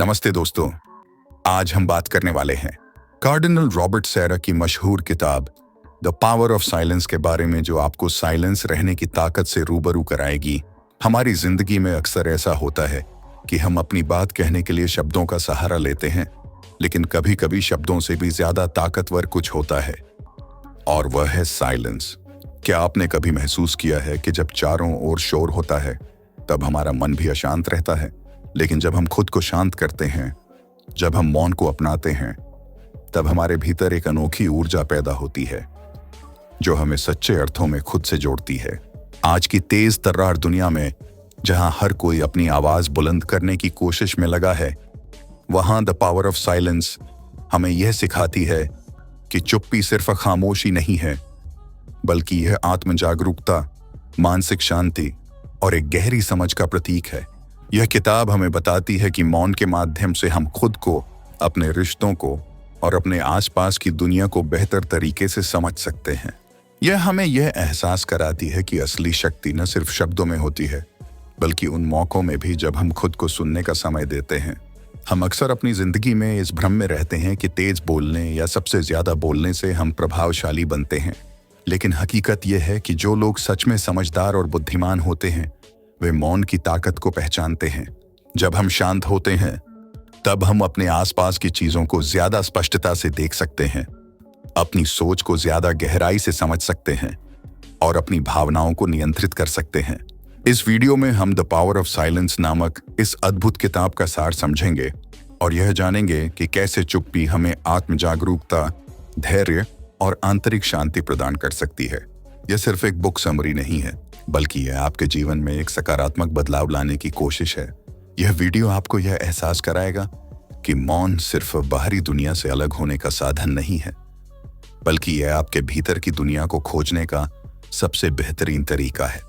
नमस्ते दोस्तों, आज हम बात करने वाले हैं कार्डिनल रॉबर्ट सेरा की मशहूर किताब द पावर ऑफ साइलेंस के बारे में, जो आपको साइलेंस रहने की ताकत से रूबरू कराएगी। हमारी जिंदगी में अक्सर ऐसा होता है कि हम अपनी बात कहने के लिए शब्दों का सहारा लेते हैं, लेकिन कभी कभी शब्दों से भी ज्यादा ताकतवर कुछ होता है, और वह है साइलेंस। क्या आपने कभी महसूस किया है कि जब चारों ओर शोर होता है तब हमारा मन भी अशांत रहता है, लेकिन जब हम खुद को शांत करते हैं, जब हम मौन को अपनाते हैं, तब हमारे भीतर एक अनोखी ऊर्जा पैदा होती है जो हमें सच्चे अर्थों में खुद से जोड़ती है। आज की तेज तर्रार दुनिया में, जहां हर कोई अपनी आवाज बुलंद करने की कोशिश में लगा है, वहां द पावर ऑफ साइलेंस हमें यह सिखाती है कि चुप्पी सिर्फ खामोशी नहीं है, बल्कि यह आत्म जागरूकता, मानसिक शांति और एक गहरी समझ का प्रतीक है। यह किताब हमें बताती है कि मौन के माध्यम से हम खुद को, अपने रिश्तों को और अपने आसपास की दुनिया को बेहतर तरीके से समझ सकते हैं। यह हमें यह एहसास कराती है कि असली शक्ति न सिर्फ शब्दों में होती है, बल्कि उन मौक़ों में भी जब हम खुद को सुनने का समय देते हैं। हम अक्सर अपनी जिंदगी में इस भ्रम में रहते हैं कि तेज बोलने या सबसे ज्यादा बोलने से हम प्रभावशाली बनते हैं, लेकिन हकीकत यह है कि जो लोग सच में समझदार और बुद्धिमान होते हैं, वे मौन की ताकत को पहचानते हैं। जब हम शांत होते हैं, तब हम अपने आसपास की चीजों को ज्यादा स्पष्टता से देख सकते हैं, अपनी सोच को ज्यादा गहराई से समझ सकते हैं और अपनी भावनाओं को नियंत्रित कर सकते हैं। इस वीडियो में हम द पावर ऑफ साइलेंस नामक इस अद्भुत किताब का सार समझेंगे और यह जानेंगे कि कैसे चुप्पी हमें आत्म जागरूकता, धैर्य और आंतरिक शांति प्रदान कर सकती है। यह सिर्फ एक बुक समरी नहीं है, बल्कि यह आपके जीवन में एक सकारात्मक बदलाव लाने की कोशिश है। यह वीडियो आपको यह एहसास कराएगा कि मौन सिर्फ बाहरी दुनिया से अलग होने का साधन नहीं है, बल्कि यह आपके भीतर की दुनिया को खोजने का सबसे बेहतरीन तरीका है।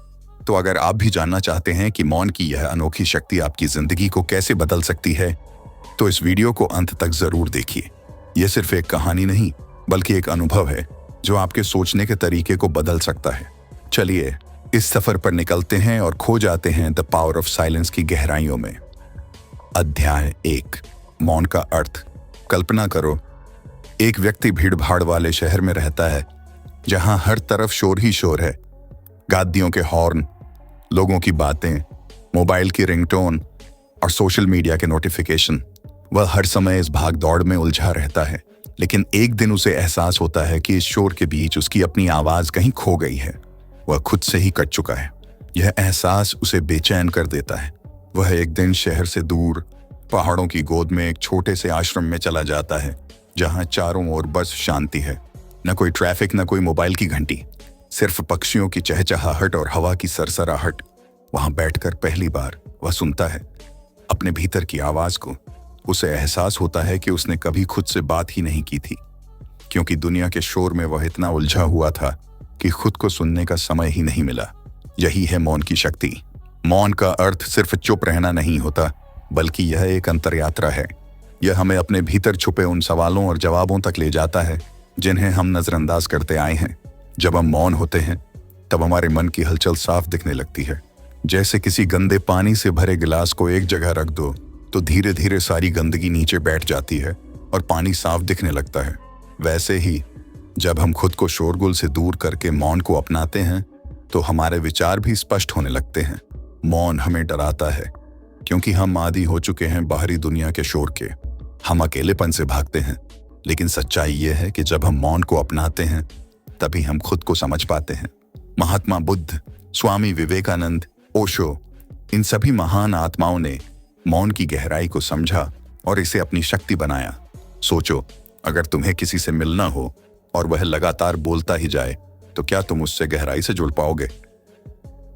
तो अगर आप भी जानना चाहते हैं कि मौन की यह अनोखी शक्ति आपकी जिंदगी को कैसे बदल सकती है, तो इस वीडियो को अंत तक जरूर देखिए। यह सिर्फ एक कहानी नहीं, बल्कि एक अनुभव है जो आपके सोचने के तरीके को बदल सकता है। चलिए इस सफर पर निकलते हैं और खो जाते हैं द पावर ऑफ साइलेंस की गहराइयों में। अध्याय 1, मौन का अर्थ। कल्पना करो, एक व्यक्ति भीड़-भाड़ वाले शहर में रहता है, जहां हर तरफ शोर ही शोर है। गाड़ियों के हॉर्न, लोगों की बातें, मोबाइल की रिंगटोन और सोशल मीडिया के नोटिफिकेशन। वह हर समय इस भाग दौड़ में उलझा रहता है, लेकिन एक दिन उसे एहसास होता है कि इस शोर के बीच उसकी अपनी आवाज कहीं खो गई है। वह खुद से ही कट चुका है। यह एहसास उसे बेचैन कर देता है। वह एक दिन शहर से दूर पहाड़ों की गोद में एक छोटे से आश्रम में चला जाता है, जहां चारों ओर बस शांति है। न कोई ट्रैफिक, न कोई मोबाइल की घंटी, सिर्फ पक्षियों की चहचहाहट और हवा की सरसराहट। वहां बैठकर पहली बार वह सुनता है अपने भीतर की आवाज को। उसे एहसास होता है कि उसने कभी खुद से बात ही नहीं की थी, क्योंकि दुनिया के शोर में वह इतना उलझा हुआ था कि खुद को सुनने का समय ही नहीं मिला। यही है मौन की शक्ति। मौन का अर्थ सिर्फ चुप रहना नहीं होता, बल्कि यह एक अंतरयात्रा है। यह हमें अपने भीतर छुपे उन सवालों और जवाबों तक ले जाता है जिन्हें हम नजरअंदाज करते आए हैं। जब हम मौन होते हैं, तब हमारे मन की हलचल साफ दिखने लगती है। जैसे किसी गंदे पानी से भरे गिलास को एक जगह रख दो, तो धीरे धीरे सारी गंदगी नीचे बैठ जाती है और पानी साफ दिखने लगता है। वैसे ही जब हम खुद को शोरगुल से दूर करके मौन को अपनाते हैं, तो हमारे विचार भी स्पष्ट होने लगते हैं। मौन हमें डराता है, क्योंकि हम आदी हो चुके हैं बाहरी दुनिया के शोर के। हम अकेलेपन से भागते हैं, लेकिन सच्चाई यह है कि जब हम मौन को अपनाते हैं, तभी हम खुद को समझ पाते हैं। महात्मा बुद्ध, स्वामी विवेकानंद, ओशो, इन सभी महान आत्माओं ने मौन की गहराई को समझा और इसे अपनी शक्ति बनाया। सोचो, अगर तुम्हें किसी से मिलना हो और वह लगातार बोलता ही जाए, तो क्या तुम उससे गहराई से जुड़ पाओगे?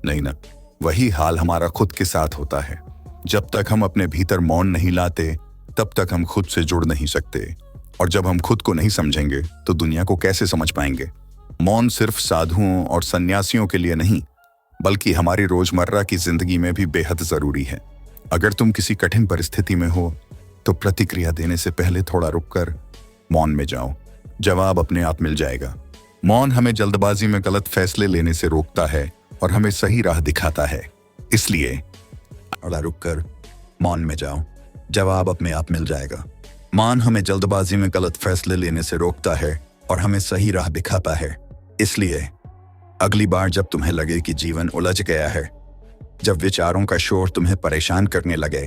नहीं ना। वही हाल हमारा खुद के साथ होता है। जब तक हम अपने भीतर मौन नहीं लाते, तब तक हम खुद से जुड़ नहीं सकते, और जब हम खुद को नहीं समझेंगे, तो दुनिया को कैसे समझ पाएंगे? मौन सिर्फ साधुओं और सन्यासियों के लिए नहीं, बल्कि हमारी रोजमर्रा की जिंदगी में भी बेहद जरूरी है। अगर तुम किसी कठिन परिस्थिति में हो, तो प्रतिक्रिया देने से पहले थोड़ा रुककर मौन में जाओ। जवाब अपने आप मिल जाएगा। मौन हमें जल्दबाजी में गलत फैसले लेने से रोकता है और हमें सही राह दिखाता है। इसलिए थोड़ा रुककर मौन में जाओ। जवाब अपने आप मिल जाएगा। मौन हमें जल्दबाजी में गलत फैसले लेने से रोकता है और हमें सही राह दिखाता है। इसलिए अगली बार जब तुम्हें लगे कि जीवन उलझ गया है, जब विचारों का शोर तुम्हें परेशान करने लगे,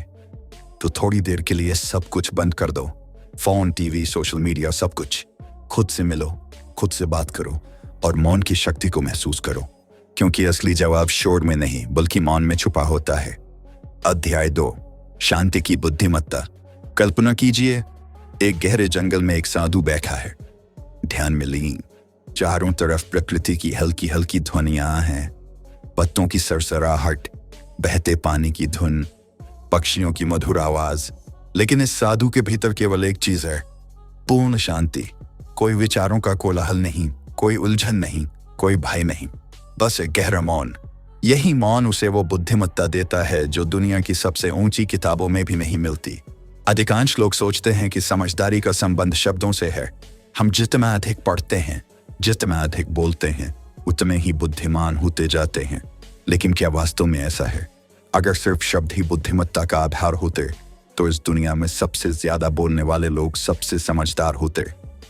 तो थोड़ी देर के लिए सब कुछ बंद कर दो। फोन, टीवी, सोशल मीडिया, सब कुछ। खुद से मिलो, खुद से बात करो और मौन की शक्ति को महसूस करो, क्योंकि असली जवाब शोर में नहीं बल्कि मौन में छुपा होता है। अध्याय 2, शांति की बुद्धिमत्ता। कल्पना कीजिए, एक गहरे जंगल में एक साधु बैठा है, ध्यान में लीन। चारों तरफ प्रकृति की हल्की हल्की ध्वनियां हैं, पत्तों की सरसराहट, बहते पानी की धुन, पक्षियों की मधुर आवाज। लेकिन इस साधु के भीतर केवल एक चीज है, पूर्ण शांति। कोई विचारों का कोलाहल नहीं, कोई उलझन नहीं, कोई भय नहीं, बस एक गहरा मौन। यही मौन उसे वो बुद्धिमत्ता देता है जो दुनिया की सबसे ऊंची किताबों में भी नहीं मिलती। अधिकांश लोग सोचते हैं कि समझदारी का संबंध शब्दों से है। हम जितना अधिक पढ़ते हैं, जितना अधिक बोलते हैं, उतने ही बुद्धिमान होते जाते हैं। लेकिन क्या वास्तव में ऐसा है? अगर सिर्फ शब्द ही बुद्धिमत्ता का आधार होते तो इस दुनिया में सबसे ज्यादा बोलने वाले लोग सबसे समझदार होते।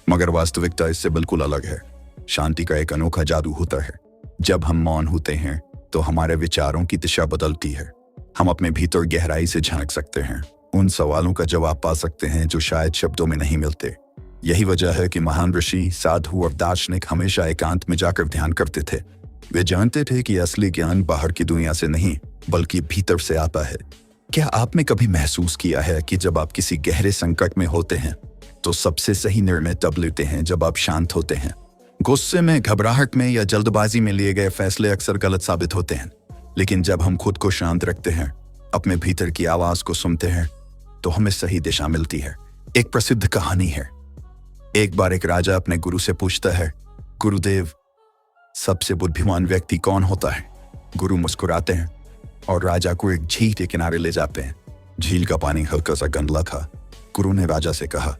मगर वास्तविकता इससे बिल्कुल अलग है। शांति का एक अनोखा जादू होता है। जब हम मौन होते हैं तो हमारे विचारों की दिशा बदलती है। हम अपने भीतर गहराई से झांक सकते हैं, उन सवालों का जवाब पा सकते हैं जो शायद शब्दों में नहीं मिलते। यही वजह है कि महान ऋषि, साधु और दार्शनिक हमेशा एकांत में जाकर ध्यान करते थे। वे जानते थे कि असली ज्ञान बाहर की दुनिया से नहीं बल्कि भीतर से आता है। क्या आपने कभी महसूस किया है कि जब आप किसी गहरे संकट में होते हैं तो सबसे सही निर्णय तब लेते हैं जब आप शांत होते हैं? गुस्से में, घबराहट में या जल्दबाजी में लिए गए फैसले अक्सर गलत साबित होते हैं। लेकिन जब हम खुद को शांत रखते हैं, अपने भीतर की आवाज को सुनते हैं, तो हमें सही दिशा मिलती है। एक प्रसिद्ध कहानी है। एक बार एक राजा अपने गुरु से पूछता है, गुरुदेव, सबसे बुद्धिमान व्यक्ति कौन होता है? गुरु मुस्कुराते हैं और राजा को एक झील के किनारे ले जाते हैं। झील का पानी हल्का सा गंदला था। गुरु ने राजा से कहा,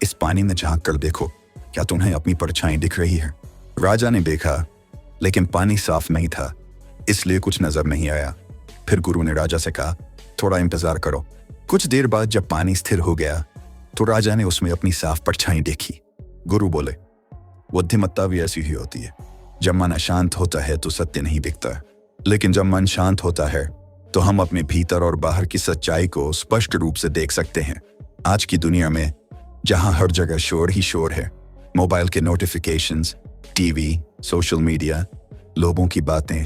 इस पानी में झांक कर देखो, क्या तुम्हें अपनी परछाई दिख रही है? राजा ने देखा, लेकिन पानी साफ नहीं था, इसलिए कुछ नजर नहीं आया। फिर गुरु ने राजा से कहा, थोड़ा इंतजार करो। कुछ देर बाद जब पानी स्थिर हो गया तो राजा ने उसमें अपनी साफ परछाई देखी। गुरु बोले, बुद्धिमत्ता भी ऐसी ही होती है। जब मन अशांत होता है तो सत्य नहीं दिखता, लेकिन जब मन शांत होता है तो हम अपने भीतर और बाहर की सच्चाई को स्पष्ट रूप से देख सकते हैं। आज की दुनिया में जहां हर जगह शोर ही शोर है, मोबाइल के नोटिफिकेशंस, टीवी, सोशल मीडिया, लोगों की बातें,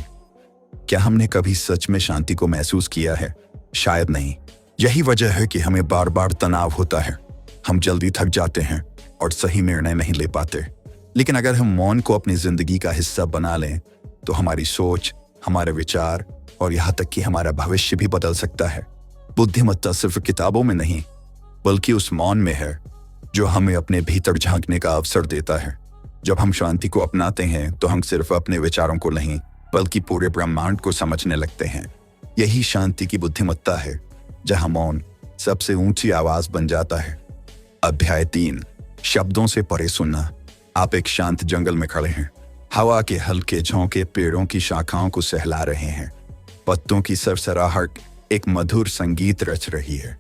क्या हमने कभी सच में शांति को महसूस किया है? शायद नहीं। यही वजह है कि हमें बार बार तनाव होता है। हम जल्दी थक जाते हैं और सही निर्णय नहीं ले पाते। लेकिन अगर हम मौन को अपनी जिंदगी का हिस्सा बना लें तो हमारी सोच, हमारे विचार और यहाँ तक कि हमारा भविष्य भी बदल सकता है। बुद्धिमत्ता सिर्फ किताबों में नहीं बल्कि उस मौन में है जो हमें अपने भीतर झांकने का अवसर देता है। जब हम शांति को अपनाते हैं तो हम सिर्फ अपने विचारों को नहीं बल्कि पूरे ब्रह्मांड को समझने लगते हैं। यही शांति की बुद्धिमत्ता है, जहां मौन सबसे ऊंची आवाज बन जाता है। अध्याय 3, शब्दों से परे सुनना। आप एक शांत जंगल में खड़े हैं। हवा के हल्के झोंके पेड़ों की शाखाओं को सहला रहे हैं। पत्तों की सरसराहट एक मधुर संगीत रच रही है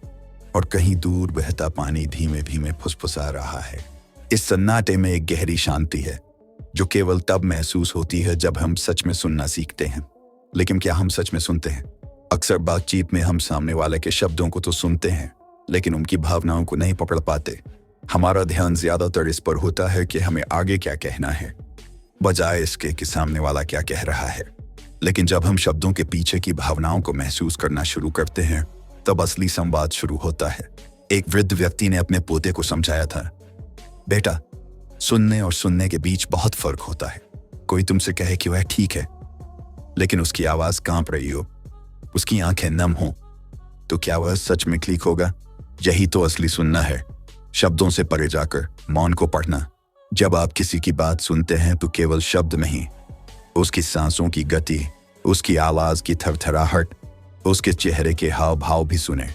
और कहीं दूर बहता पानी धीमे धीमे फुसफुसा रहा है। इस सन्नाटे में एक गहरी शांति है जो केवल तब महसूस होती है जब हम सच में सुनना सीखते हैं। लेकिन क्या हम सच में सुनते हैं? अक्सर बातचीत में हम सामने वाले के शब्दों को तो सुनते हैं लेकिन उनकी भावनाओं को नहीं पकड़ पाते। हमारा ध्यान ज्यादातर इस पर होता है कि हमें आगे क्या कहना है, बजाय इसके कि सामने वाला क्या कह रहा है। लेकिन जब हम शब्दों के पीछे की भावनाओं को महसूस करना शुरू करते हैं तब असली संवाद शुरू होता है। एक वृद्ध व्यक्ति ने अपने पोते को समझाया था, बेटा, सुनने और सुनने के बीच बहुत फर्क होता है। कोई तुमसे कहे कि वह ठीक है लेकिन उसकी आवाज कांप रही हो, उसकी आंखें नम हो, तो क्या वह सच में ठीक होगा? यही तो असली सुनना है, शब्दों से परे जाकर मौन को पढ़ना। जब आप किसी की बात सुनते हैं तो केवल शब्द नहीं, उसकी सांसों की गति, उसकी आवाज की थरथराहट, उसके चेहरे के हाव भाव भी सुने,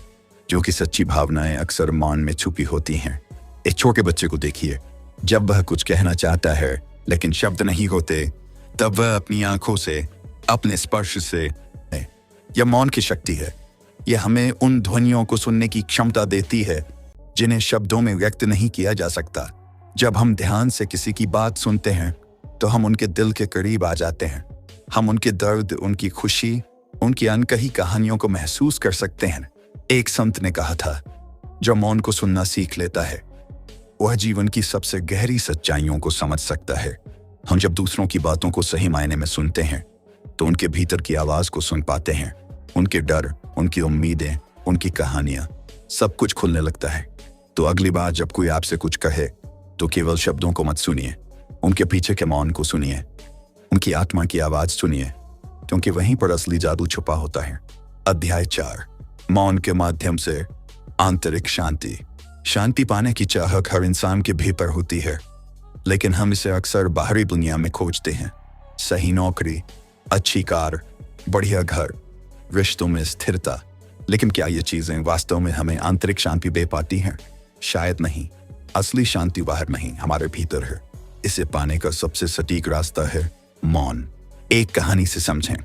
जो कि सच्ची भावनाएं अक्सर मौन में छुपी होती हैं। एक छोटे बच्चे को देखिए, जब वह कुछ कहना चाहता है लेकिन शब्द नहीं होते, तब वह अपनी आंखों से, अपने स्पर्श से, यह मौन की शक्ति है। यह हमें उन ध्वनियों को सुनने की क्षमता देती है जिन्हें शब्दों में व्यक्त नहीं किया जा सकता। जब हम ध्यान से किसी की बात सुनते हैं तो हम उनके दिल के करीब आ जाते हैं। हम उनके दर्द, उनकी खुशी, उनकी अनकही कहानियों को महसूस कर सकते हैं। एक संत ने कहा था, जो मौन को सुनना सीख लेता है वह जीवन की सबसे गहरी सच्चाइयों को समझ सकता है। हम जब दूसरों की बातों को सही मायने में सुनते हैं तो उनके भीतर की आवाज को सुन पाते हैं। उनके डर, उनकी उम्मीदें, उनकी कहानियां, सब कुछ खुलने लगता है। तो अगली बार जब कोई आपसे कुछ कहे तो केवल शब्दों को मत सुनिए, उनके पीछे के मौन को सुनिए, उनकी आत्मा की आवाज सुनिए, क्योंकि वहीं पर असली जादू छुपा होता है। अध्याय 4, मौन के माध्यम से आंतरिक शांति। शांति पाने की चाहत हर इंसान के भीतर होती है, लेकिन हम इसे अक्सर बाहरी दुनिया में खोजते हैं। सही नौकरी, अच्छी कार, बढ़िया घर, रिश्तों में स्थिरता। लेकिन क्या ये चीजें वास्तव में हमें आंतरिक शांति दे पाती हैं? शायद नहीं। असली शांति बाहर नहीं, हमारे भीतर है। इसे पाने का सबसे सटीक रास्ता है मौन। एक कहानी से समझें।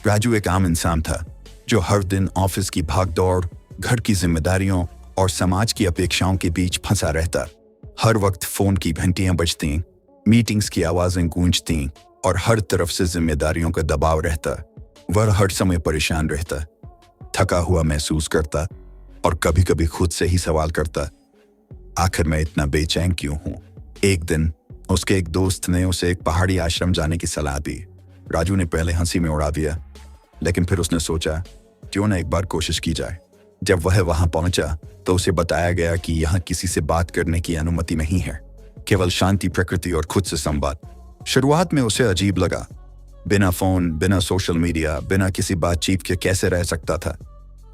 राजू एक आम इंसान था जो हर दिन ऑफिस की भागदौड़, घर की जिम्मेदारियों और समाज की अपेक्षाओं के बीच फंसा रहता। हर वक्त फोन की घंटियां बजती, मीटिंग्स की आवाजें गूंजती और हर तरफ से जिम्मेदारियों का दबाव रहता। वह हर समय परेशान रहता, थका हुआ महसूस करता और कभी कभी खुद से ही सवाल करता, आखिर मैं इतना बेचैन क्यों हूं? एक दिन उसके एक दोस्त ने उसे एक पहाड़ी आश्रम जाने की सलाह दी। राजू ने पहले हंसी में उड़ा दिया, लेकिन फिर उसने सोचा, क्यों न एक बार कोशिश की जाए। जब वह वहां पहुंचा तो उसे बताया गया कि यहाँ किसी से बात करने की अनुमति नहीं है, केवल शांति, प्रकृति और खुद से संवाद। शुरुआत में उसे अजीब लगा। बिना फोन, बिना सोशल मीडिया, बिना किसी बातचीत के कैसे रह सकता था?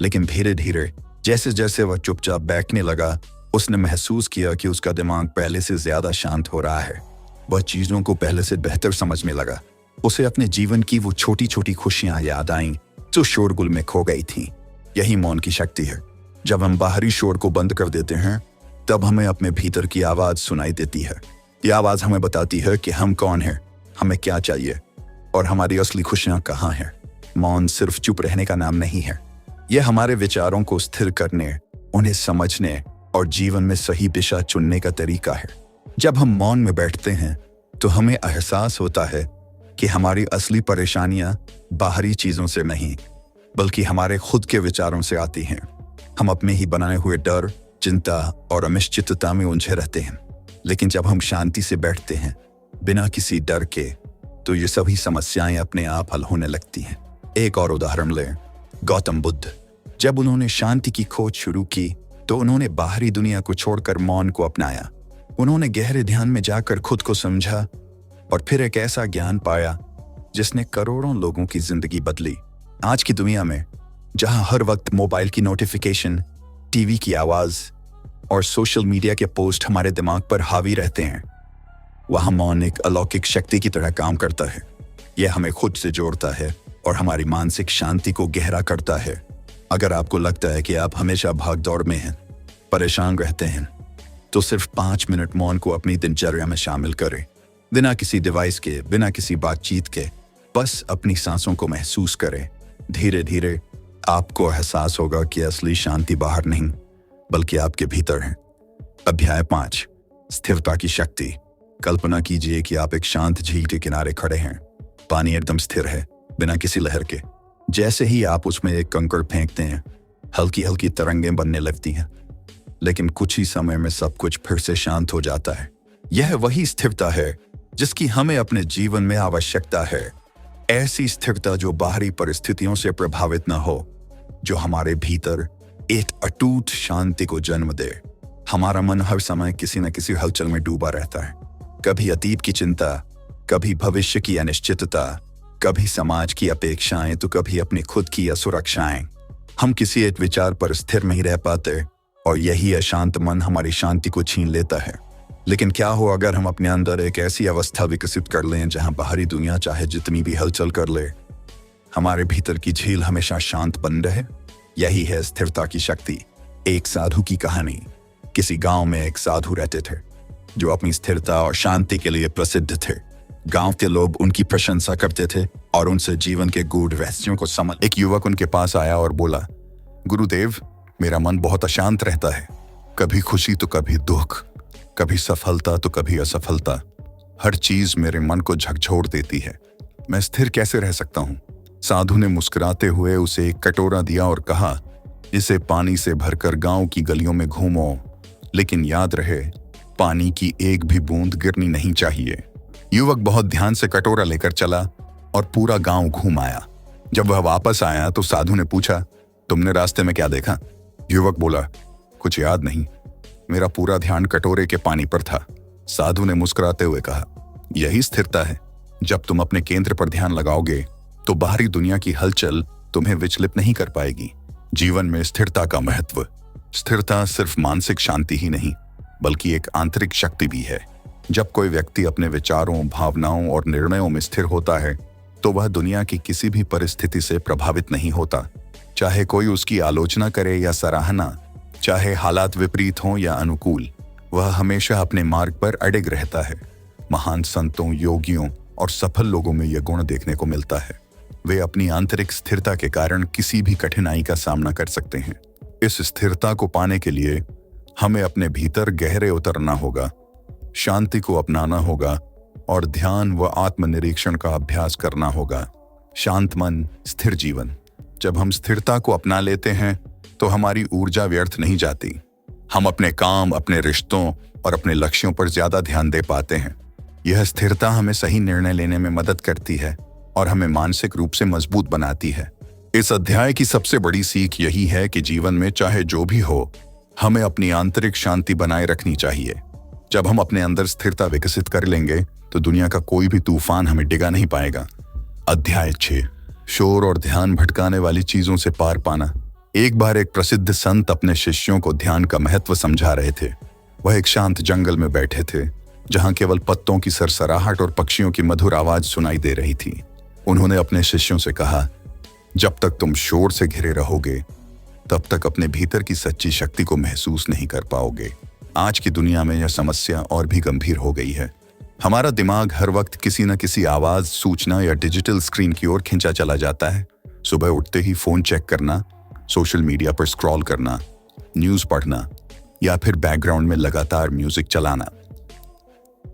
लेकिन धीरे धीरे जैसे जैसे वह चुपचाप बैठने लगा, उसने महसूस किया कि उसका दिमाग पहले से ज्यादा शांत हो रहा है। वह चीजों को पहले से बेहतर समझने लगा। उसे अपने जीवन की वो छोटी छोटी खुशियां याद आईं जो शोरगुल में खो गई थीं। यही मौन की शक्ति है। जब हम बाहरी शोर को बंद कर देते हैं तब हमें अपने भीतर की आवाज सुनाई देती है। ये आवाज हमें बताती है कि हम कौन हैं, हमें क्या चाहिए और हमारी असली खुशियां कहाँ हैं। मौन सिर्फ चुप रहने का नाम नहीं है, यह हमारे विचारों को स्थिर करने, उन्हें समझने और जीवन में सही दिशा चुनने का तरीका है। जब हम मौन में बैठते हैं तो हमें एहसास होता है कि हमारी असली परेशानियां बाहरी चीजों से नहीं बल्कि हमारे खुद के विचारों से आती हैं। हम अपने ही बनाए हुए डर, चिंता और अनिश्चितता में उलझे रहते हैं। लेकिन जब हम शांति से बैठते हैं बिना किसी डर के, तो ये सभी समस्याएं अपने आप हल होने लगती हैं। एक और उदाहरण लें, गौतम बुद्ध। जब उन्होंने शांति की खोज शुरू की तो उन्होंने बाहरी दुनिया को छोड़कर मौन को अपनाया। उन्होंने गहरे ध्यान में जाकर खुद को समझा और फिर एक ऐसा ज्ञान पाया जिसने करोड़ों लोगों की जिंदगी बदली। आज की दुनिया में जहां हर वक्त मोबाइल की नोटिफिकेशन, टीवी की आवाज और सोशल मीडिया के पोस्ट हमारे दिमाग पर हावी रहते हैं, वहां मौन एक अलौकिक शक्ति की तरह काम करता है। यह हमें खुद से जोड़ता है और हमारी मानसिक शांति को गहरा करता है। अगर आपको लगता है कि आप हमेशा भागदौड़ में हैं, परेशान रहते हैं, तो सिर्फ 5 मिनट मौन को अपनी दिनचर्या में शामिल करें। बिना किसी डिवाइस के, बिना किसी बातचीत के, बस अपनी सांसों को महसूस करें। धीरे धीरे आपको एहसास होगा कि असली शांति बाहर नहीं बल्कि आपके भीतर है। अध्याय 5, स्थिरता की शक्ति। कल्पना कीजिए कि आप एक शांत झील के किनारे खड़े हैं। पानी एकदम स्थिर है, बिना किसी लहर के। जैसे ही आप उसमें एक कंकड़ फेंकते हैं, हल्की हल्की तरंगें बनने लगती हैं, लेकिन कुछ ही समय में सब कुछ फिर से शांत हो जाता है। यह वही स्थिरता है जिसकी हमें अपने जीवन में आवश्यकता है। ऐसी स्थिरता जो बाहरी परिस्थितियों से प्रभावित न हो, जो हमारे भीतर एक अटूट शांति को जन्म दे। हमारा मन हर समय किसी न किसी हलचल में डूबा रहता है। कभी अतीत की चिंता, कभी भविष्य की अनिश्चितता, कभी समाज की अपेक्षाएं, तो कभी अपनी खुद की असुरक्षाएं। हम किसी एक विचार पर स्थिर नहीं रह पाते और यही अशांत मन हमारी शांति को छीन लेता है। लेकिन क्या हो अगर हम अपने अंदर एक ऐसी अवस्था विकसित कर लें जहां बाहरी दुनिया चाहे जितनी भी हलचल कर ले, हमारे भीतर की झील हमेशा शांत बन रहे। यही है स्थिरता की शक्ति। एक साधु की कहानी। किसी गांव में एक साधु रहते थे जो अपनी स्थिरता और शांति के लिए प्रसिद्ध थे। गांव के लोग उनकी प्रशंसा करते थे और उनसे जीवन के गूढ़ रहस्यों को समझ। एक युवक उनके पास आया और बोला, गुरुदेव, मेरा मन बहुत अशांत रहता है। कभी खुशी तो कभी दुख, कभी सफलता तो कभी असफलता। हर चीज मेरे मन को झकझोर देती है। मैं स्थिर कैसे रह सकता हूँ? साधु ने मुस्कुराते हुए उसे एक कटोरा दिया और कहा, इसे पानी से भरकर गांव की गलियों में घूमो, लेकिन याद रहे, पानी की एक भी बूंद गिरनी नहीं चाहिए। युवक बहुत ध्यान से कटोरा लेकर चला और पूरा गांव घूम आया। जब वह वापस आया तो साधु ने पूछा, तुमने रास्ते में क्या देखा? युवक बोला, कुछ याद नहीं, मेरा पूरा ध्यान कटोरे के पानी पर था। साधु ने मुस्कुराते हुए कहा, यही स्थिरता है। जब तुम अपने केंद्र पर ध्यान लगाओगे तो बाहरी दुनिया की हलचल तुम्हें विचलित नहीं कर पाएगी। जीवन में स्थिरता का महत्व। स्थिरता सिर्फ मानसिक शांति ही नहीं, बल्कि एक आंतरिक शक्ति भी है। जब कोई व्यक्ति अपने विचारों, भावनाओं और निर्णयों में स्थिर होता है तो वह दुनिया की किसी भी परिस्थिति से प्रभावित नहीं होता। चाहे कोई उसकी आलोचना करे या सराहना, चाहे हालात विपरीत हों या अनुकूल, वह हमेशा अपने मार्ग पर अडिग रहता है। महान संतों, योगियों और सफल लोगों में यह गुण देखने को मिलता है। वे अपनी आंतरिक स्थिरता के कारण किसी भी कठिनाई का सामना कर सकते हैं। इस स्थिरता को पाने के लिए हमें अपने भीतर गहरे उतरना होगा, शांति को अपनाना होगा और ध्यान व आत्मनिरीक्षण का अभ्यास करना होगा। शांत मन, स्थिर जीवन। जब हम स्थिरता को अपना लेते हैं तो हमारी ऊर्जा व्यर्थ नहीं जाती। हम अपने काम, अपने रिश्तों और अपने लक्ष्यों पर ज्यादा ध्यान दे पाते हैं। यह स्थिरता हमें सही निर्णय लेने में मदद करती है और हमें मानसिक रूप से मजबूत बनाती है। इस अध्याय की सबसे बड़ी सीख यही है कि जीवन में चाहे जो भी हो, हमें अपनी आंतरिक शांति बनाए रखनी चाहिए। जब हम अपने अंदर स्थिरता विकसित कर लेंगे तो दुनिया का कोई भी तूफान हमें डिगा नहीं पाएगा। अध्याय 6, शोर और ध्यान भटकाने वाली चीजों से पार पाना। एक बार एक प्रसिद्ध संत अपने शिष्यों को ध्यान का महत्व समझा रहे थे। वह एक शांत जंगल में बैठे थे, जहां केवल पत्तों की सरसराहट और पक्षियों की मधुर आवाज सुनाई दे रही थी। उन्होंने अपने शिष्यों से कहा, जब तक तुम शोर से घिरे रहोगे तब तक अपने भीतर की सच्ची शक्ति को महसूस नहीं कर पाओगे। आज की दुनिया में यह समस्या और भी गंभीर हो गई है। हमारा दिमाग हर वक्त किसी न किसी आवाज, सूचना या डिजिटल स्क्रीन की ओर खिंचा चला जाता है। सुबह उठते ही फोन चेक करना, सोशल मीडिया पर स्क्रॉल करना, न्यूज पढ़ना या फिर बैकग्राउंड में लगातार म्यूजिक चलाना।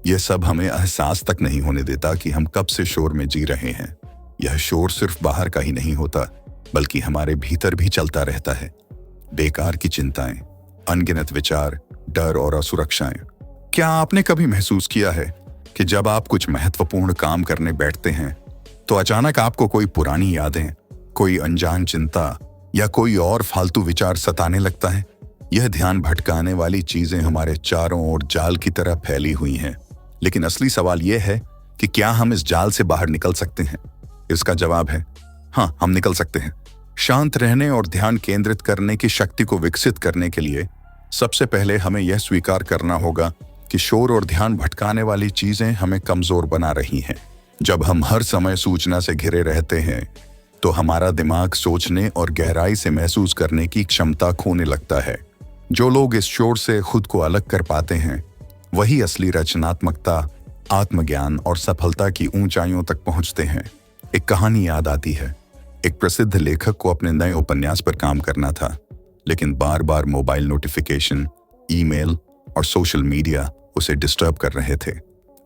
यह सब हमें एहसास तक नहीं होने देता कि हम कब से शोर में जी रहे हैं। यह शोर सिर्फ बाहर का ही नहीं होता, बल्कि हमारे भीतर भी चलता रहता है। बेकार की चिंताएं, अनगिनत विचार, डर और असुरक्षाएं। क्या आपने कभी महसूस किया है कि जब आप कुछ महत्वपूर्ण काम करने बैठते हैं तो अचानक आपको कोई पुरानी यादें, कोई अनजान चिंता या कोई और फालतू विचार सताने लगता है? यह ध्यान भटकाने वाली चीजें हमारे चारों ओर जाल की तरह फैली हुई हैं। लेकिन असली सवाल यह है कि क्या हम इस जाल से बाहर निकल सकते हैं? इसका जवाब है हाँ, हम निकल सकते हैं। शांत रहने और ध्यान केंद्रित करने की शक्ति को विकसित करने के लिए सबसे पहले हमें यह स्वीकार करना होगा कि शोर और ध्यान भटकाने वाली चीजें हमें कमजोर बना रही हैं। जब हम हर समय सूचना से घिरे रहते हैं तो हमारा दिमाग सोचने और गहराई से महसूस करने की क्षमता खोने लगता है। जो लोग इस शोर से खुद को अलग कर पाते हैं वही असली रचनात्मकता, आत्मज्ञान और सफलता की ऊंचाइयों तक पहुंचते हैं। एक कहानी याद आती है। एक प्रसिद्ध लेखक को अपने नए उपन्यास पर काम करना था, लेकिन बार बार मोबाइल नोटिफिकेशन, ईमेल और सोशल मीडिया उसे डिस्टर्ब कर रहे थे।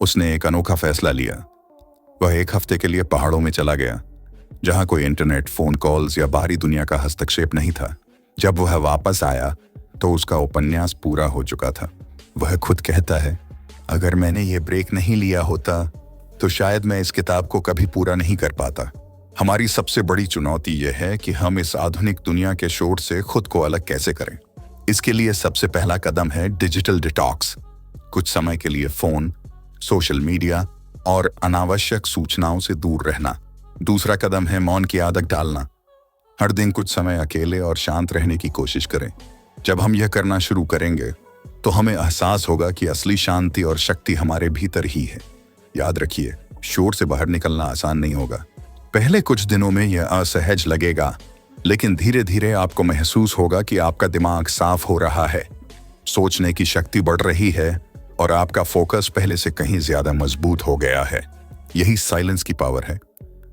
उसने एक अनोखा फैसला लिया। वह एक हफ्ते के लिए पहाड़ों में चला गया, जहां कोई इंटरनेट, फोन कॉल्स या बाहरी दुनिया का हस्तक्षेप नहीं था। जब वह वापस आया तो उसका उपन्यास पूरा हो चुका था। वह खुद कहता है, अगर मैंने ये ब्रेक नहीं लिया होता तो शायद मैं इस किताब को कभी पूरा नहीं कर पाता। हमारी सबसे बड़ी चुनौती यह है कि हम इस आधुनिक दुनिया के शोर से खुद को अलग कैसे करें। इसके लिए सबसे पहला कदम है डिजिटल डिटॉक्स। कुछ समय के लिए फोन, सोशल मीडिया और अनावश्यक सूचनाओं से दूर रहना। दूसरा कदम है मौन की आदत डालना। हर दिन कुछ समय अकेले और शांत रहने की कोशिश करें। जब हम यह करना शुरू करेंगे तो हमें एहसास होगा कि असली शांति और शक्ति हमारे भीतर ही है। याद रखिए, शोर से बाहर निकलना आसान नहीं होगा। पहले कुछ दिनों में यह असहज लगेगा, लेकिन धीरे धीरे आपको महसूस होगा कि आपका दिमाग साफ हो रहा है, सोचने की शक्ति बढ़ रही है और आपका फोकस पहले से कहीं ज्यादा मजबूत हो गया है। यही साइलेंस की पावर है।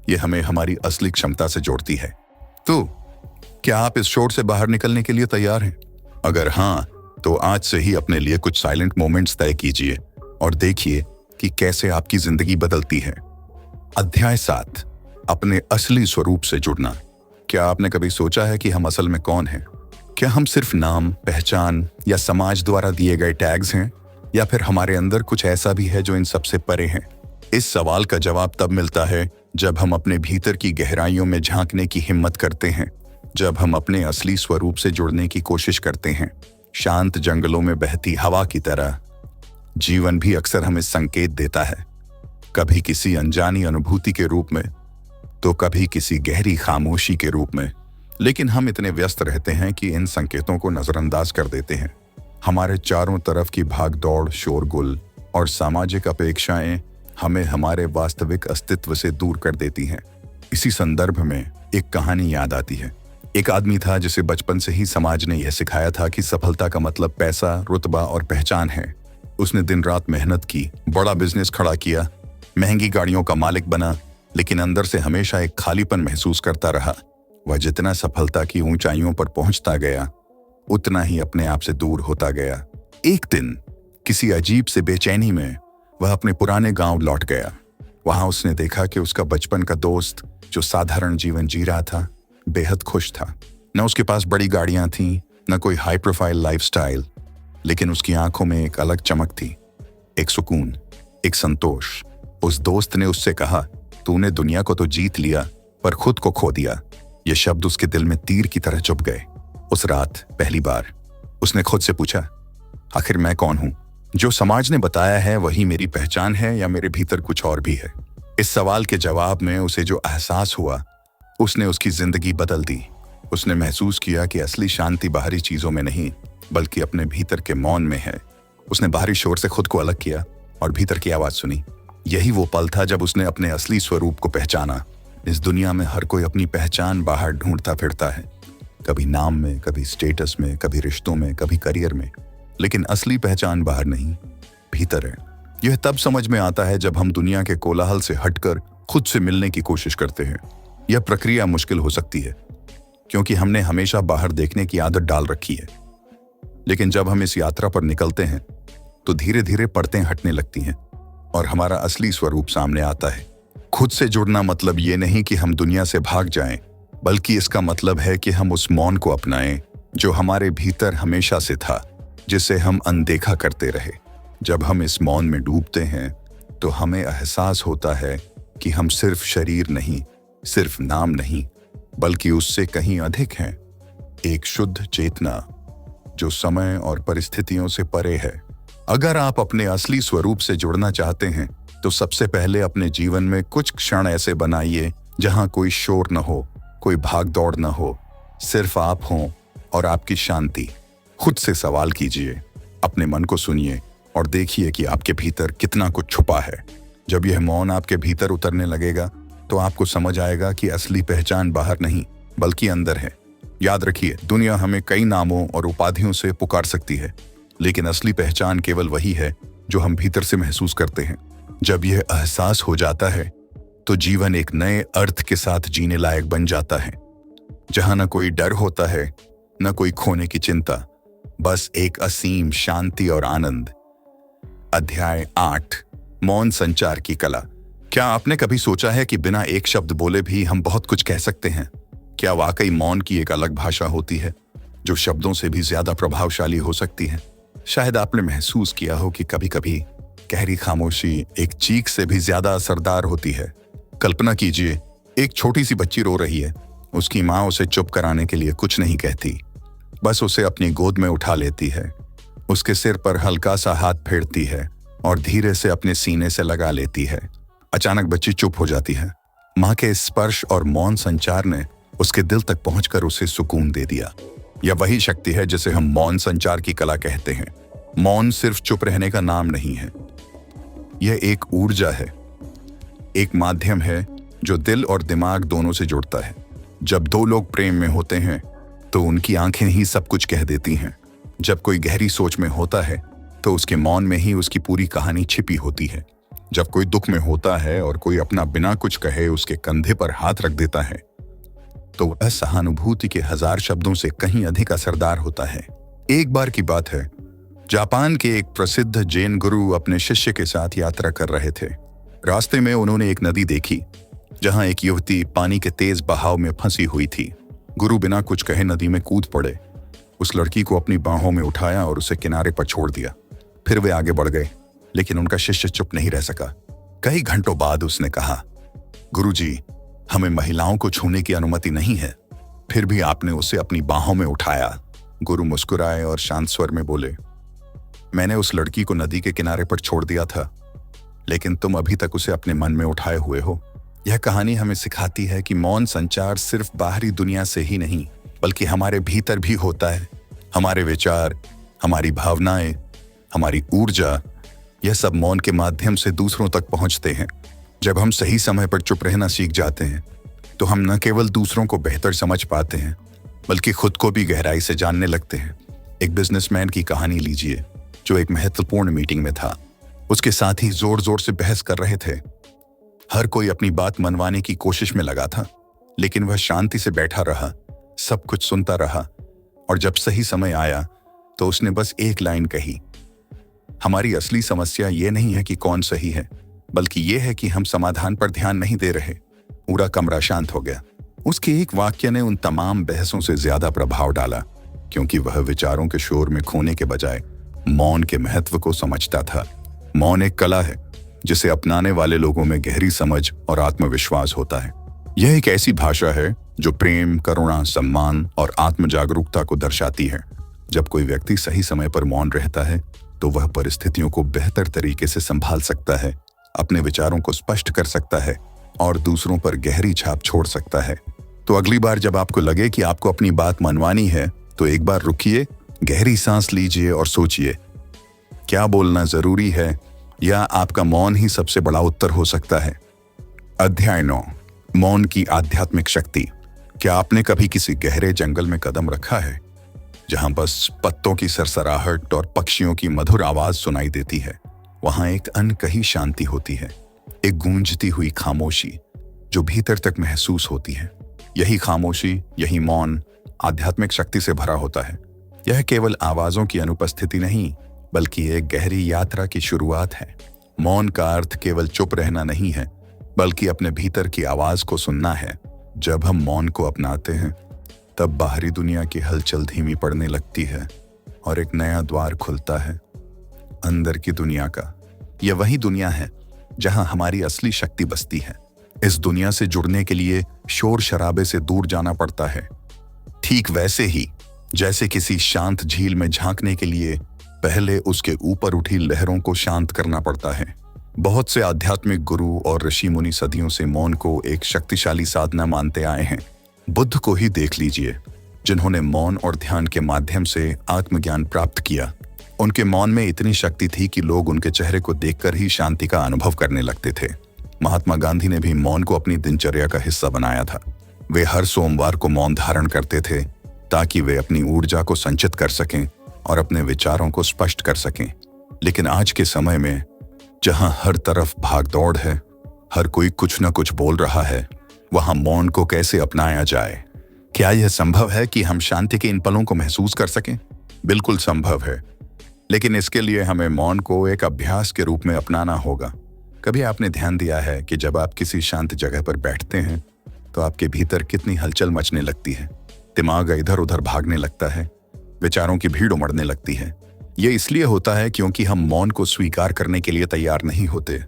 यह हमें हमारी असली क्षमता से जोड़ती है। तो क्या आप इस शोर से बाहर निकलने के लिए तैयार हैं? अगर हाँ, तो आज से ही अपने लिए कुछ साइलेंट मोमेंट्स तय कीजिए और देखिए कि कैसे आपकी जिंदगी बदलती है। अध्याय 7, अपने असली स्वरूप से जुड़ना। क्या आपने कभी सोचा है कि हम असल में कौन हैं? क्या हम सिर्फ नाम, पहचान या समाज द्वारा दिए गए टैग्स हैं, या फिर हमारे अंदर कुछ ऐसा भी है जो इन सबसे परे है? इस सवाल का जवाब तब मिलता है जब हम अपने भीतर की गहराइयों में झांकने की हिम्मत करते हैं, जब हम अपने असली स्वरूप से जुड़ने की कोशिश करते हैं। शांत जंगलों में बहती हवा की तरह जीवन भी अक्सर हमें संकेत देता है, कभी किसी अनजानी अनुभूति के रूप में, तो कभी किसी गहरी खामोशी के रूप में। लेकिन हम इतने व्यस्त रहते हैं कि इन संकेतों को नजरअंदाज कर देते हैं। हमारे चारों तरफ की भागदौड़, शोरगुल और सामाजिक अपेक्षाएं हमें हमारे वास्तविक अस्तित्व से दूर कर देती हैं। इसी संदर्भ में एक कहानी याद आती है। एक आदमी था जिसे बचपन से ही समाज ने यह सिखाया था कि सफलता का मतलब पैसा, रुतबा और पहचान है। उसने दिन रात मेहनत की, बड़ा बिजनेस खड़ा किया, महंगी गाड़ियों का मालिक बना, लेकिन अंदर से हमेशा एक खालीपन महसूस करता रहा। वह जितना सफलता की ऊंचाइयों पर पहुंचता गया, उतना ही अपने आप से दूर होता गया। एक दिन किसी अजीब से बेचैनी में वह अपने पुराने गांव लौट गया। वहां उसने देखा कि उसका बचपन का दोस्त, जो साधारण जीवन जी रहा था, बेहद खुश था। न उसके पास बड़ी गाड़ियां थीं, न कोई हाई प्रोफाइल लाइफस्टाइल, लेकिन उसकी आंखों में एक अलग चमक थी, एक सुकून, एक संतोष। उस दोस्त ने उससे कहा, तूने दुनिया को तो जीत लिया, पर खुद को खो दिया। ये शब्द उसके दिल में तीर की तरह चुभ गए। उस रात पहली बार उसने खुद से पूछा, आखिर मैं कौन हूं? जो समाज ने बताया है वही मेरी पहचान है, या मेरे भीतर कुछ और भी है? इस सवाल के जवाब में उसे जो एहसास हुआ, उसने उसकी जिंदगी बदल दी। उसने महसूस किया कि असली शांति बाहरी चीजों में नहीं, बल्कि अपने भीतर के मौन में है। उसने बाहरी शोर से खुद को अलग किया और भीतर की आवाज सुनी। यही वो पल था जब उसने अपने असली स्वरूप को पहचाना। इस दुनिया में हर कोई अपनी पहचान बाहर ढूंढता फिरता है, कभी नाम में, कभी स्टेटस में, कभी रिश्तों में, कभी करियर में, लेकिन असली पहचान बाहर नहीं, भीतर है। यह तब समझ में आता है जब हम दुनिया के कोलाहल से हटकर खुद से मिलने की कोशिश करते हैं। यह प्रक्रिया मुश्किल हो सकती है, क्योंकि हमने हमेशा बाहर देखने की आदत डाल रखी है। लेकिन जब हम इस यात्रा पर निकलते हैं, तो धीरे धीरे परतें हटने लगती हैं और हमारा असली स्वरूप सामने आता है। खुद से जुड़ना मतलब ये नहीं कि हम दुनिया से भाग जाएं, बल्कि इसका मतलब है कि हम उस मौन को अपनाएं जो हमारे भीतर हमेशा से था, जिसे हम अनदेखा करते रहे। जब हम इस मौन में डूबते हैं, तो हमें एहसास होता है कि हम सिर्फ शरीर नहीं, सिर्फ नाम नहीं, बल्कि उससे कहीं अधिक हैं। एक शुद्ध चेतना जो समय और परिस्थितियों से परे है। अगर आप अपने असली स्वरूप से जुड़ना चाहते हैं, तो सबसे पहले अपने जीवन में कुछ क्षण ऐसे बनाइए जहां कोई शोर न हो, कोई भाग दौड़ न हो, सिर्फ आप हों और आपकी शांति। खुद से सवाल कीजिए, अपने मन को सुनिए और देखिए कि आपके भीतर कितना कुछ छुपा है। जब यह मौन आपके भीतर उतरने लगेगा, तो आपको समझ आएगा कि असली पहचान बाहर नहीं, बल्कि अंदर है। याद रखिए, दुनिया हमें कई नामों और उपाधियों से पुकार सकती है, लेकिन असली पहचान केवल वही है जो हम भीतर से महसूस करते हैं। जब यह एहसास हो जाता है, तो जीवन एक नए अर्थ के साथ जीने लायक बन जाता है, जहां न कोई डर होता है, न कोई खोने की चिंता, बस एक असीम शांति और आनंद। अध्याय 8, मौन संचार की कला। क्या आपने कभी सोचा है कि बिना एक शब्द बोले भी हम बहुत कुछ कह सकते हैं? क्या वाकई मौन की एक अलग भाषा होती है, जो शब्दों से भी ज्यादा प्रभावशाली हो सकती है? शायद आपने महसूस किया हो कि कभी-कभी गहरी खामोशी एक चीख से भी ज्यादा असरदार होती है। कल्पना कीजिए, एक छोटी सी बच्ची रो रही है। उसकी माँ उसे चुप कराने के लिए कुछ नहीं कहती, बस उसे अपनी गोद में उठा लेती है, उसके सिर पर हल्का सा हाथ फेरती है और धीरे से अपने सीने से लगा लेती है। अचानक बच्ची चुप हो जाती है। माँ के स्पर्श और मौन संचार ने उसके दिल तक पहुंचकर उसे सुकून दे दिया। यह वही शक्ति है जिसे हम मौन संचार की कला कहते हैं। मौन सिर्फ चुप रहने का नाम नहीं है, यह एक ऊर्जा है, एक माध्यम है जो दिल और दिमाग दोनों से जुड़ता है। जब दो लोग प्रेम में होते हैं, तो उनकी आंखें ही सब कुछ कह देती हैं। जब कोई गहरी सोच में होता है, तो उसके मौन में ही उसकी पूरी कहानी छिपी होती है। जब कोई दुख में होता है और कोई अपना बिना कुछ कहे उसके कंधे पर हाथ रख देता है, तो वह सहानुभूति के 1000 शब्दों से कहीं अधिक असरदार होता है। एक बार की बात है, जापान के एक प्रसिद्ध जैन गुरु अपने शिष्य के साथ यात्रा कर रहे थे। रास्ते में उन्होंने एक नदी देखी जहां एक युवती पानी के तेज बहाव में फंसी हुई थी। गुरु बिना कुछ कहे नदी में कूद पड़े, उस लड़की को अपनी बाहों में उठाया और उसे किनारे पर छोड़ दिया। फिर वे आगे बढ़ गए, लेकिन उनका शिष्य चुप नहीं रह सका। कई घंटों बाद उसने कहा, गुरुजी, हमें महिलाओं को छूने की अनुमति नहीं है, फिर भी आपने उसे अपनी बाहों में उठाया। गुरु मुस्कुराए और शांत स्वर में बोले, मैंने उस लड़की को नदी के किनारे पर छोड़ दिया था, लेकिन तुम अभी तक उसे अपने मन में उठाए हुए हो। यह कहानी हमें सिखाती है कि मौन संचार सिर्फ बाहरी दुनिया से ही नहीं, बल्कि हमारे भीतर भी होता है। हमारे विचार, हमारी भावनाएं, हमारी ऊर्जा, यह सब मौन के माध्यम से दूसरों तक पहुंचते हैं। जब हम सही समय पर चुप रहना सीख जाते हैं, तो हम न केवल दूसरों को बेहतर समझ पाते हैं, बल्कि खुद को भी गहराई से जानने लगते हैं। एक बिजनेसमैन की कहानी लीजिए, जो एक महत्वपूर्ण मीटिंग में था। उसके साथी जोर जोर से बहस कर रहे थे। हर कोई अपनी बात मनवाने की कोशिश में लगा था, लेकिन वह शांति से बैठा रहा, सब कुछ सुनता रहा, और जब सही समय आया तो उसने बस एक लाइन कही, हमारी असली समस्या ये नहीं है कि कौन सही है, बल्कि ये है कि हम समाधान पर ध्यान नहीं दे रहे। पूरा कमरा शांत हो गया। उसके एक वाक्य ने उन तमाम बहसों से ज्यादा प्रभाव डाला, क्योंकि वह विचारों के शोर में खोने के बजाय मौन के महत्व को समझता था। मौन एक कला है जिसे अपनाने वाले लोगों में गहरी समझ और आत्मविश्वास होता है। यह एक ऐसी भाषा है जो प्रेम, करुणा, सम्मान और आत्म जागरूकता को दर्शाती है। जब कोई व्यक्ति सही समय पर मौन रहता है, तो वह परिस्थितियों को बेहतर तरीके से संभाल सकता है, अपने विचारों को स्पष्ट कर सकता है और दूसरों पर गहरी छाप छोड़ सकता है। तो अगली बार जब आपको लगे कि आपको अपनी बात मनवानी है, तो एक बार रुकिए, गहरी सांस लीजिए और सोचिए, क्या बोलना जरूरी है, या आपका मौन ही सबसे बड़ा उत्तर हो सकता है। अध्याय 9, मौन की आध्यात्मिक शक्ति। क्या आपने कभी किसी गहरे जंगल में कदम रखा है, जहां बस पत्तों की सरसराहट और पक्षियों की मधुर आवाज सुनाई देती है? वहां एक अनकही शांति होती है, एक गूंजती हुई खामोशी जो भीतर तक महसूस होती है। यही खामोशी, यही मौन आध्यात्मिक शक्ति से भरा होता है। यह केवल आवाजों की अनुपस्थिति नहीं, बल्कि एक गहरी यात्रा की शुरुआत है। मौन का अर्थ केवल चुप रहना नहीं है, बल्कि अपने भीतर की आवाज को सुनना है। जब हम मौन को अपनाते हैं, तब बाहरी दुनिया की हलचल धीमी पड़ने लगती है और एक नया द्वार खुलता है अंदर की दुनिया का। यह वही दुनिया है जहां हमारी असली शक्ति बसती है। इस दुनिया से जुड़ने के लिए शोर शराबे से दूर जाना पड़ता है, ठीक वैसे ही जैसे किसी शांत झील में झांकने के लिए पहले उसके ऊपर उठी लहरों को शांत करना पड़ता है। बहुत से आध्यात्मिक गुरु और ऋषि मुनि सदियों से मौन को एक शक्तिशाली साधना मानते आए हैं। बुद्ध को ही देख लीजिए, जिन्होंने मौन और ध्यान के माध्यम से आत्मज्ञान प्राप्त किया। उनके मौन में इतनी शक्ति थी कि लोग उनके चेहरे को देखकर ही शांति का अनुभव करने लगते थे। महात्मा गांधी ने भी मौन को अपनी दिनचर्या का हिस्सा बनाया था। वे हर सोमवार को मौन धारण करते थे, ताकि वे अपनी ऊर्जा को संचित कर सकें और अपने विचारों को स्पष्ट कर सकें। लेकिन आज के समय में, जहां हर तरफ भागदौड़ है, हर कोई कुछ न कुछ बोल रहा है, वहां मौन को कैसे अपनाया जाए? क्या यह संभव है कि हम शांति के इन पलों को महसूस कर सकें? बिल्कुल संभव है, लेकिन इसके लिए हमें मौन को एक अभ्यास के रूप में अपनाना होगा। कभी आपने ध्यान दिया है कि जब आप किसी शांत जगह पर बैठते हैं, तो आपके भीतर कितनी हलचल मचने लगती है? दिमाग इधर उधर भागने लगता है, विचारों की भीड़ उमड़ने लगती है। ये इसलिए होता है क्योंकि हम मौन को स्वीकार करने के लिए तैयार नहीं होते।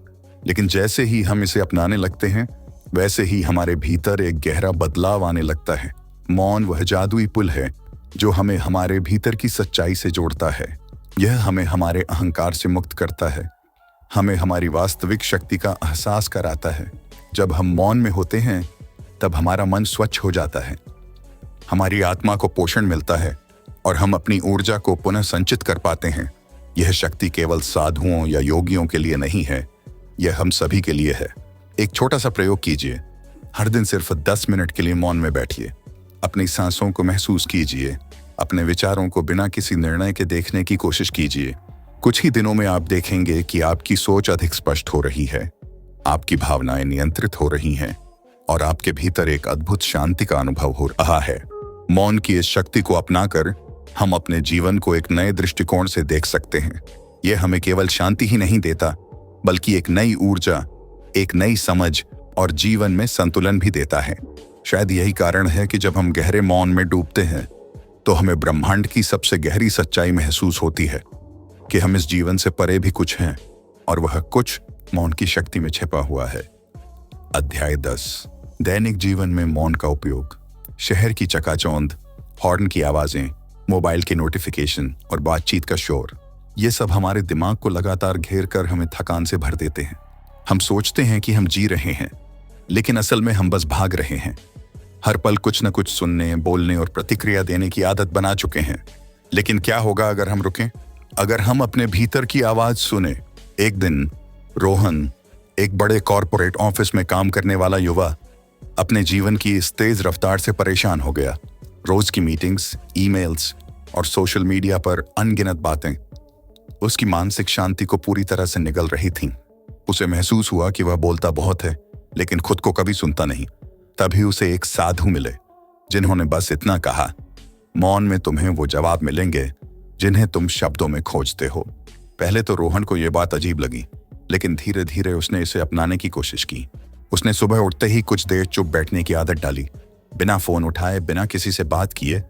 लेकिन जैसे ही हम इसे अपनाने लगते हैं, वैसे ही हमारे भीतर एक गहरा बदलाव आने लगता है। मौन वह जादुई पुल है जो हमें हमारे भीतर की सच्चाई से जोड़ता है। यह हमें हमारे अहंकार से मुक्त करता है, हमें हमारी वास्तविक शक्ति का एहसास कराता है। जब हम मौन में होते हैं, तब हमारा मन स्वच्छ हो जाता है, हमारी आत्मा को पोषण मिलता है और हम अपनी ऊर्जा को पुनः संचित कर पाते हैं। यह शक्ति केवल साधुओं या योगियों के लिए नहीं है, यह हम सभी के लिए है। एक छोटा सा प्रयोग कीजिए। हर दिन सिर्फ 10 मिनट के लिए मौन में बैठिए। अपनी सांसों को महसूस कीजिए। अपने विचारों को बिना किसी निर्णय के देखने की कोशिश कीजिए। कुछ ही दिनों में आप देखेंगे कि आपकी सोच अधिक स्पष्ट हो रही है, आपकी भावनाएं नियंत्रित हो रही हैं और आपके भीतर एक अद्भुत शांति का अनुभव हो रहा है। मौन की इस शक्ति को अपनाकर हम अपने जीवन को एक नए दृष्टिकोण से देख सकते हैं। यह हमें केवल शांति ही नहीं देता, बल्कि एक नई ऊर्जा, एक नई समझ और जीवन में संतुलन भी देता है। शायद यही कारण है कि जब हम गहरे मौन में डूबते हैं तो हमें ब्रह्मांड की सबसे गहरी सच्चाई महसूस होती है कि हम इस जीवन से परे भी कुछ हैं, और वह कुछ मौन की शक्ति में छिपा हुआ है। अध्याय 10। दैनिक जीवन में मौन का उपयोग। शहर की चकाचौंध, हॉर्न की आवाजें, मोबाइल के नोटिफिकेशन और बातचीत का शोर, ये सब हमारे दिमाग को लगातार घेर कर हमें थकान से भर देते हैं। हम सोचते हैं कि हम जी रहे हैं, लेकिन असल में हम बस भाग रहे हैं। हर पल कुछ न कुछ सुनने, बोलने और प्रतिक्रिया देने की आदत बना चुके हैं। लेकिन क्या होगा अगर हम रुकें? अगर हम अपने भीतर की आवाज सुने। एक दिन रोहन, एक बड़े कॉरपोरेट ऑफिस में काम करने वाला युवा, अपने जीवन की इस तेज रफ्तार से परेशान हो गया। रोज की मीटिंग्स, ईमेल्स और सोशल मीडिया पर अनगिनत बातें उसकी मानसिक शांति को पूरी तरह से निगल रही थीं। उसे महसूस हुआ कि वह बोलता बहुत है, लेकिन खुद को कभी सुनता नहीं। तभी उसे एक साधु मिले, जिन्होंने बस इतना कहा, मौन में तुम्हें वो जवाब मिलेंगे जिन्हें तुम शब्दों में खोजते हो। पहले तो रोहन को यह बात अजीब लगी, लेकिन धीरे धीरे उसने इसे अपनाने की कोशिश की। उसने सुबह उठते ही कुछ देर चुप बैठने की आदत डाली। बिना फोन उठाए, बिना किसी से बात किए,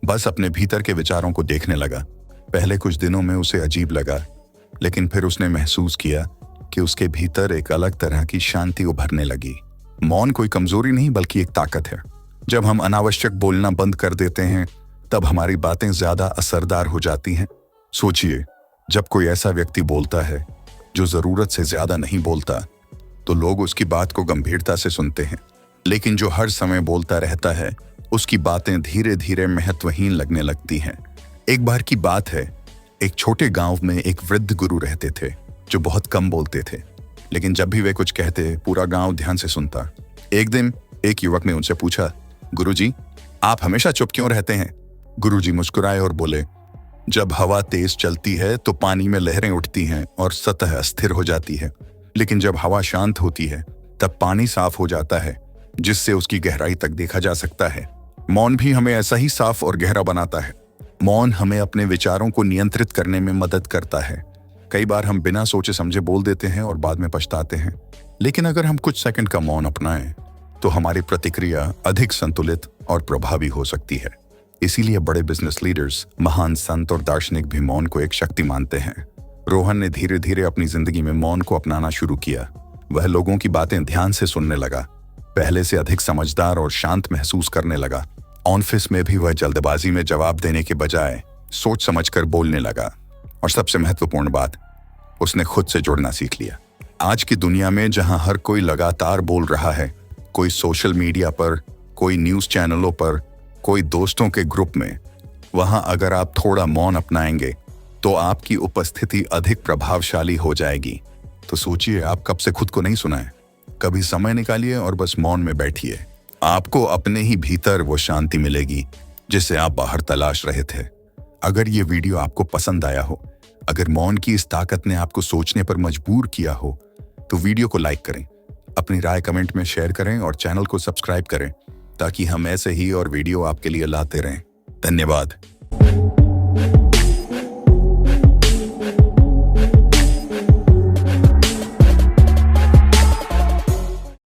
बस अपने भीतर के विचारों को देखने लगा। पहले कुछ दिनों में उसे अजीब लगा, लेकिन फिर उसने महसूस किया कि उसके भीतर एक अलग तरह की शांति उभरने लगी। मौन कोई कमजोरी नहीं, बल्कि एक ताकत है। जब हम अनावश्यक बोलना बंद कर देते हैं, तब हमारी बातें ज्यादा असरदार हो जाती हैं। सोचिए, जब कोई ऐसा व्यक्ति बोलता है जो जरूरत से ज्यादा नहीं बोलता, तो लोग उसकी बात को गंभीरता से सुनते हैं। लेकिन जो हर समय बोलता रहता है, उसकी बातें धीरे धीरे महत्वहीन लगने लगती हैं। एक बार की बात है, एक छोटे गांव में एक वृद्ध गुरु रहते थे जो बहुत कम बोलते थे, लेकिन जब भी वे कुछ कहते, पूरा गांव ध्यान से सुनता। एक दिन एक युवक ने उनसे पूछा, गुरुजी, आप हमेशा चुप क्यों रहते हैं? गुरुजी मुस्कुराए और बोले, जब हवा तेज चलती है तो पानी में लहरें उठती हैं और सतह अस्थिर हो जाती है, लेकिन जब हवा शांत होती है तब पानी साफ हो जाता है, जिससे उसकी गहराई तक देखा जा सकता है। मौन भी हमें ऐसा ही साफ और गहरा बनाता है। मौन हमें अपने विचारों को नियंत्रित करने में मदद करता है। कई बार हम बिना सोचे समझे बोल देते हैं और बाद में पछताते हैं, लेकिन अगर हम कुछ सेकंड का मौन अपनाएं तो हमारी प्रतिक्रिया अधिक संतुलित और प्रभावी हो सकती है। इसीलिए बड़े बिजनेस लीडर्स, महान संत और दार्शनिक भी मौन को एक शक्ति मानते हैं। रोहन ने धीरे धीरे अपनी जिंदगी में मौन को अपनाना शुरू किया। वह लोगों की बातें ध्यान से सुनने लगा, पहले से अधिक समझदार और शांत महसूस करने लगा। ऑफिस में भी वह जल्दबाजी में जवाब देने के बजाय सोच समझकर बोलने लगा, और सबसे महत्वपूर्ण बात, उसने खुद से जुड़ना सीख लिया। आज की दुनिया में जहां हर कोई लगातार बोल रहा है, कोई सोशल मीडिया पर, कोई न्यूज चैनलों पर, कोई दोस्तों के ग्रुप में, वहां अगर आप थोड़ा मौन अपनाएंगे तो आपकी उपस्थिति अधिक प्रभावशाली हो जाएगी। तो सोचिए, आप कब से खुद को नहीं सुना है? कभी समय निकालिए और बस मौन में बैठिए। आपको अपने ही भीतर वो शांति मिलेगी जिसे आप बाहर तलाश रहे थे। अगर ये वीडियो आपको पसंद आया हो, अगर मौन की इस ताकत ने आपको सोचने पर मजबूर किया हो, तो वीडियो को लाइक करें, अपनी राय कमेंट में शेयर करें और चैनल को सब्सक्राइब करें, ताकि हम ऐसे ही और वीडियो आपके लिए लाते रहें। धन्यवाद।